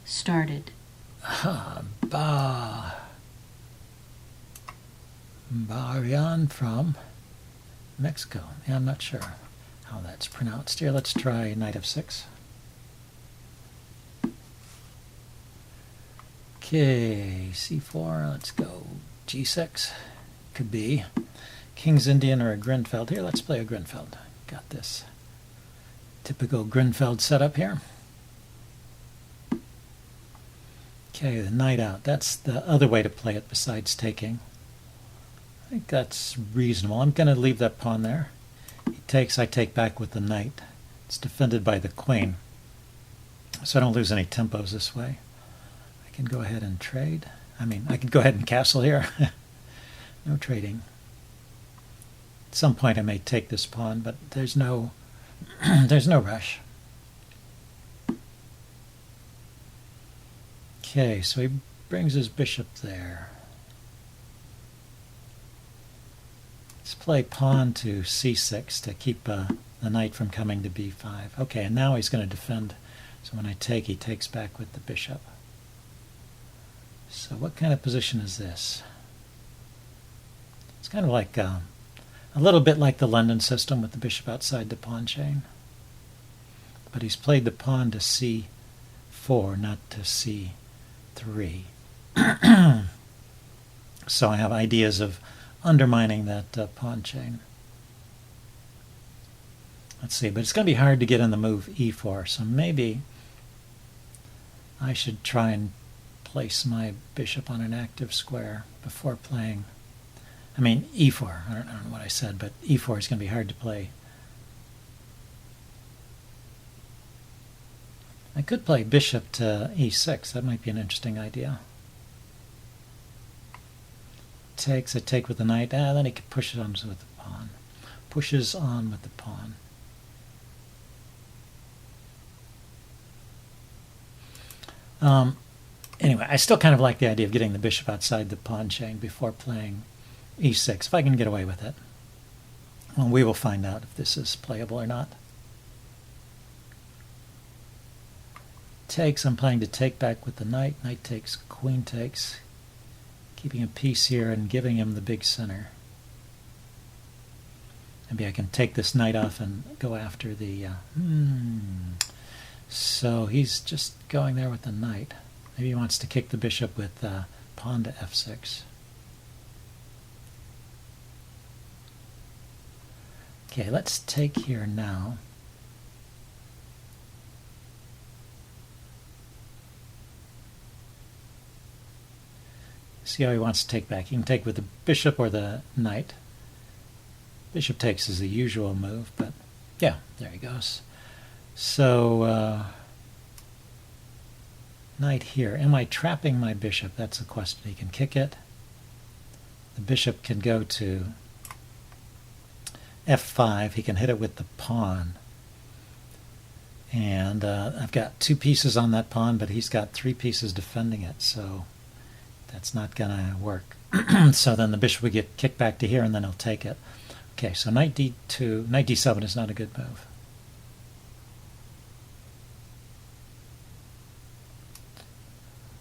started. Barian from Mexico. Yeah, I'm not sure how that's pronounced here. Let's try knight f6. Okay, c4. Let's go g6. Could be King's Indian or a Grunfeld. Here, let's play a Grunfeld. Got this typical Grunfeld setup here. Okay, the knight out. That's the other way to play it besides taking. I think that's reasonable. I'm going to leave that pawn there. He takes, I take back with the knight. It's defended by the queen, so I don't lose any tempos this way. I can go ahead and trade. I can go ahead and castle here. No trading. At some point I may take this pawn, but there's no there's no rush. Okay, so he brings his bishop there. Let's play pawn to c6 to keep the knight from coming to b5. Okay, and now he's going to defend. So when I take, he takes back with the bishop. So what kind of position is this? It's kind of like a little bit like the London system with the bishop outside the pawn chain. But he's played the pawn to c4, not to c3. So I have ideas of undermining that pawn chain. Let's see, but it's going to be hard to get in the move e4, so maybe I should try and place my bishop on an active square before playing. E4. I don't know what I said, but e4 is going to be hard to play. I could play bishop to e6. That might be an interesting idea. Takes, I take with the knight. Then he could push it on with the pawn. Pushes on with the pawn. Anyway, I still kind of like the idea of getting the bishop outside the pawn chain before playing e6, if I can get away with it. Well, we will find out if this is playable or not. Takes, I'm playing to take back with the knight. Knight takes, queen takes. Keeping a piece here and giving him the big center. Maybe I can take this knight off and go after the... So he's just going there with the knight. Maybe he wants to kick the bishop with pawn to f6. Okay, let's take here now. See how he wants to take back. He can take with the bishop or the knight. Bishop takes is the usual move, but yeah, there he goes. So, knight here. Am I trapping my bishop? That's the question. He can kick it. The bishop can go to f5. He can hit it with the pawn. And I've got 2 pieces on that pawn, but he's got 3 pieces defending it, so that's not going to work. So then the bishop would get kicked back to here, and then he'll take it. Okay, so knight d2, knight d7 is not a good move.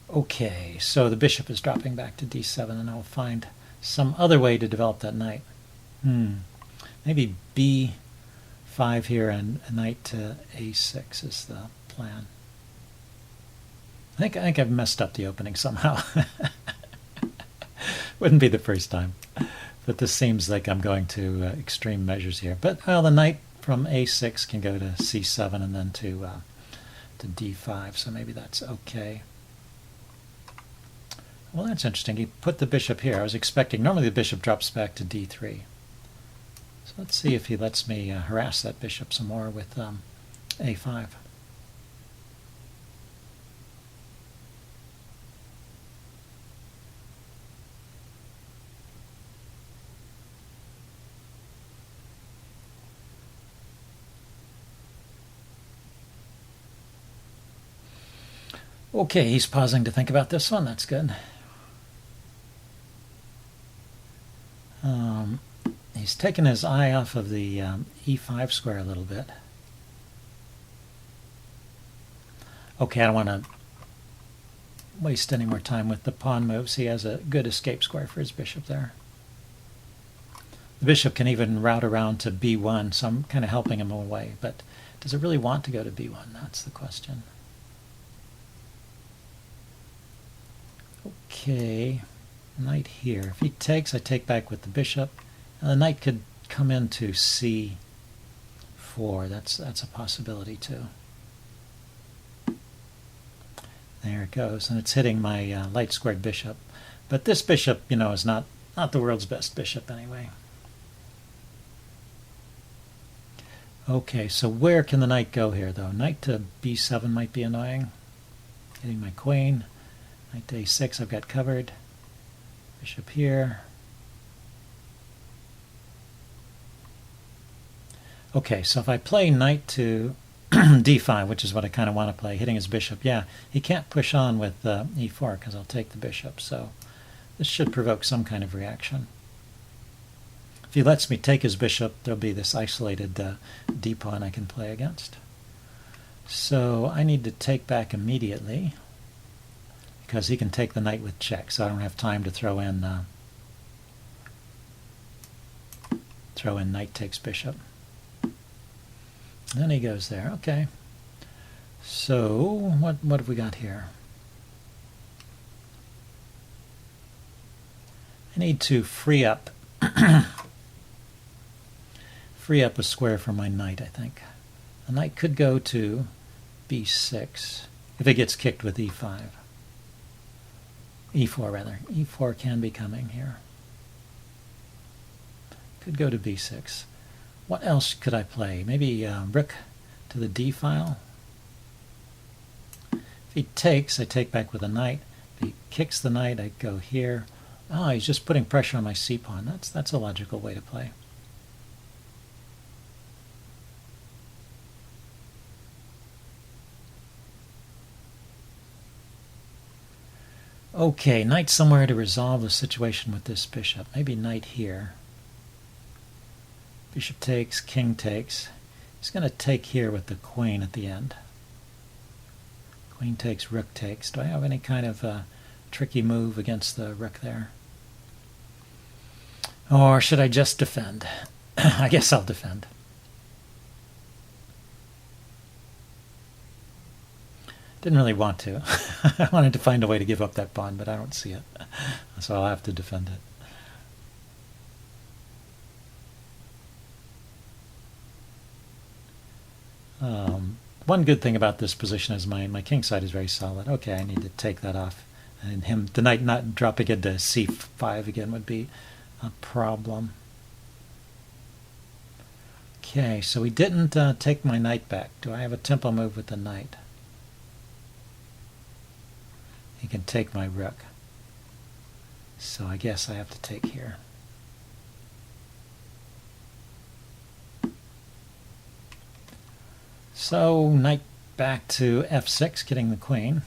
Okay, so the bishop is dropping back to d7, and I'll find some other way to develop that knight. Maybe b5 here and a knight to a6 is the plan. I think I've messed up the opening somehow. Wouldn't be the first time. But this seems like I'm going to extreme measures here. But well, the knight from a6 can go to c7 and then to d5, so maybe that's okay. Well, that's interesting. He put the bishop here. I was expecting, normally the bishop drops back to d3. So let's see if he lets me harass that bishop some more with a5. Okay, he's pausing to think about this one. That's good. He's taken his eye off of the e5 square a little bit. Okay, I don't want to waste any more time with the pawn moves. He has a good escape square for his bishop there. The bishop can even route around to b1, so I'm kind of helping him away. But does it really want to go to b1? That's the question. Okay, knight here. If he takes, I take back with the bishop. And the knight could come into c4. That's a possibility too. There it goes, and it's hitting my light squared bishop. But this bishop, is not the world's best bishop anyway. Okay, so where can the knight go here, though? Knight to b7 might be annoying. Hitting my queen. Knight to a6 I've got covered. Bishop here. Okay, so if I play knight to d5, which is what I kind of want to play, hitting his bishop, yeah, he can't push on with e4 because I'll take the bishop, so this should provoke some kind of reaction. If he lets me take his bishop, there'll be this isolated d-pawn I can play against. So I need to take back immediately because he can take the knight with check, so I don't have time to throw in knight takes bishop. Then he goes there. Okay. So what have we got here? I need to free up a square for my knight, I think. The knight could go to b6 if it gets kicked with e5. e4 rather. e4 can be coming here. Could go to b6. What else could I play? Maybe rook to the d file. If he takes, I take back with a knight. If he kicks the knight, I go here. Oh, he's just putting pressure on my c-pawn. That's a logical way to play. Okay, knight somewhere to resolve the situation with this bishop. Maybe knight here. Bishop takes, king takes. He's going to take here with the queen at the end. Queen takes, rook takes. Do I have any kind of tricky move against the rook there? Or should I just defend? I guess I'll defend. Didn't really want to. I wanted to find a way to give up that pawn, but I don't see it. So I'll have to defend it. One good thing about this position is my king side is very solid. Okay, I need to take that off. And the knight not dropping into c5 again would be a problem. Okay, so he didn't take my knight back. Do I have a tempo move with the knight? He can take my rook. So I guess I have to take here. So knight back to f6, getting the queen.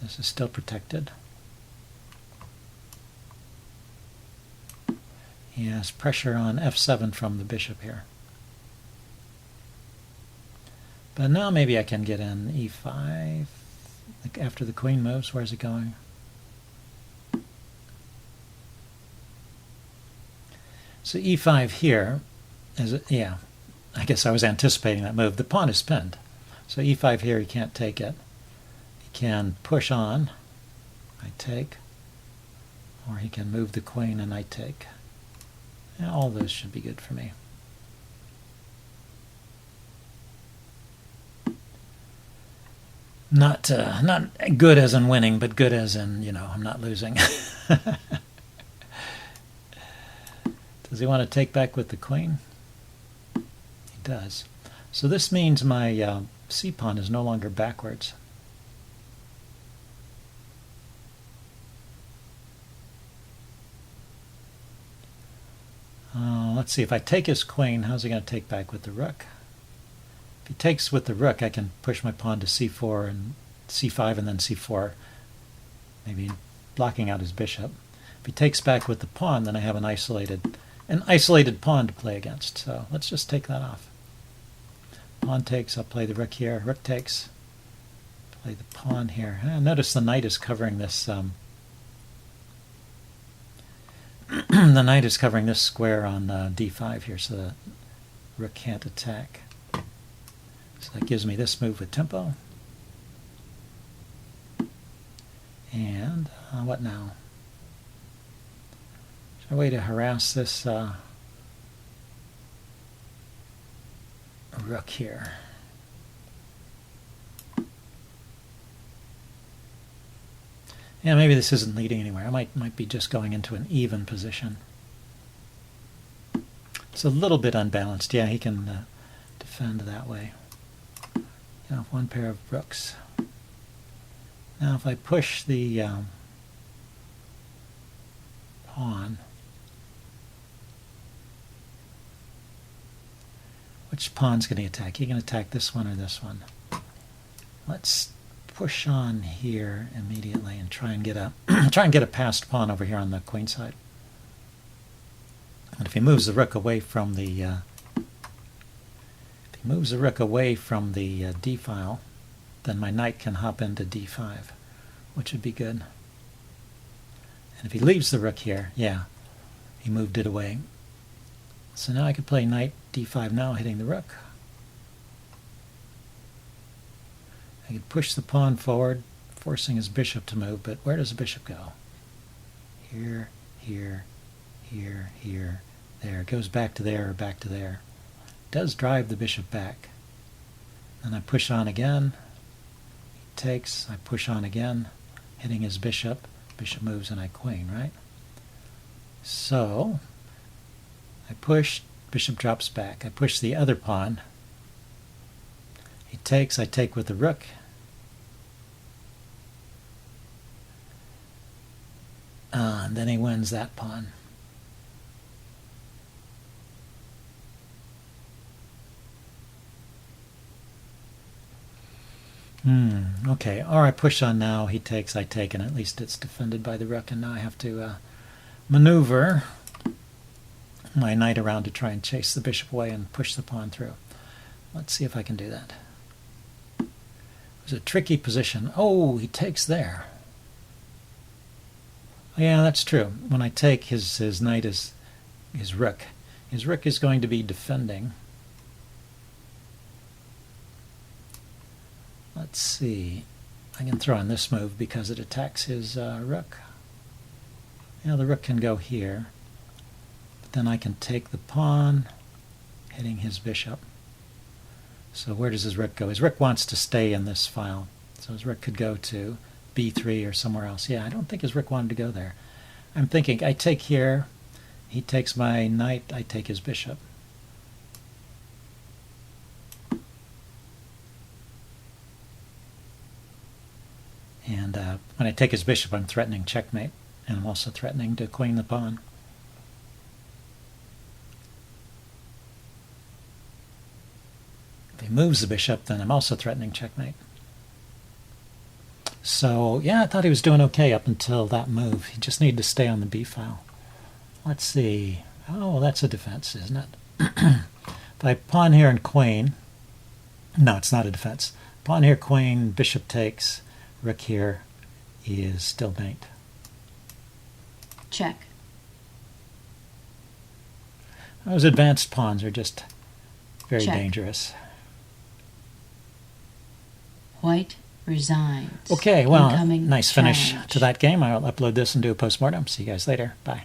This is still protected. He has pressure on f7 from the bishop here. But now maybe I can get in e5. After the queen moves, where's it going? So e5 here is, yeah, I guess I was anticipating that move. The pawn is pinned. So e5 here, he can't take it. He can push on, I take, or he can move the queen and I take. And all those should be good for me. Not good as in winning, but good as in, I'm not losing. Does he want to take back with the queen? He does. So this means my c-pawn is no longer backwards. Let's see, if I take his queen, how's he going to take back with the rook? If he takes with the rook, I can push my pawn to c4 and c5 and then c4, maybe blocking out his bishop. If he takes back with the pawn, then I have an isolated pawn to play against. So let's just take that off. Pawn takes, I'll play the rook here. Rook takes, play the pawn here. Notice the knight is covering this. The knight is covering this square on d5 here, so the rook can't attack. So that gives me this move with tempo. And what now? Is there a way to harass this rook here? Yeah, maybe this isn't leading anywhere. I might be just going into an even position. It's a little bit unbalanced. Yeah, he can defend that way. Yeah, one pair of rooks. Now if I push the pawn, which pawn's going to attack? He can attack this one or this one. Let's push on here immediately and try and get a passed pawn over here on the queen side. And if he moves the rook away from the d file, then my knight can hop into d5, which would be good. And if he leaves the rook here, yeah, he moved it away. So now I could play knight d5 now, hitting the rook. I could push the pawn forward, forcing his bishop to move, but where does the bishop go? Here, here, here, here, there. It goes back to there or back to there. It does drive the bishop back. Then I push on again. He takes, I push on again, hitting his bishop. Bishop moves and I queen, right? So, I push, bishop drops back. I push the other pawn. He takes, I take with the rook. And then he wins that pawn. Okay, or I push on now, he takes, I take, and at least it's defended by the rook, and now I have to maneuver my knight around to try and chase the bishop away and push the pawn through. Let's see if I can do that. It was a tricky position. Oh, he takes there. Yeah, that's true. When I take, his knight is his rook. His rook is going to be defending. Let's see. I can throw in this move because it attacks his rook. Yeah, the rook can go here. But then I can take the pawn, hitting his bishop. So where does his rook go? His rook wants to stay in this file. So his rook could go to b3 or somewhere else. Yeah, I don't think his rook wanted to go there. I'm thinking, I take here, he takes my knight, I take his bishop. And when I take his bishop, I'm threatening checkmate, and I'm also threatening to queen the pawn. If he moves the bishop, then I'm also threatening checkmate. So, yeah, I thought he was doing okay up until that move. He just needed to stay on the b file. Let's see. Oh, that's a defense, isn't it? If I pawn here and queen, no, it's not a defense. Pawn here, queen, bishop takes, rook here is still mate. Check. Those advanced pawns are just very Check. Dangerous. White resigns. Okay, well, Incoming nice finish challenge. to that game. I'll upload this and do a postmortem. See you guys later. Bye.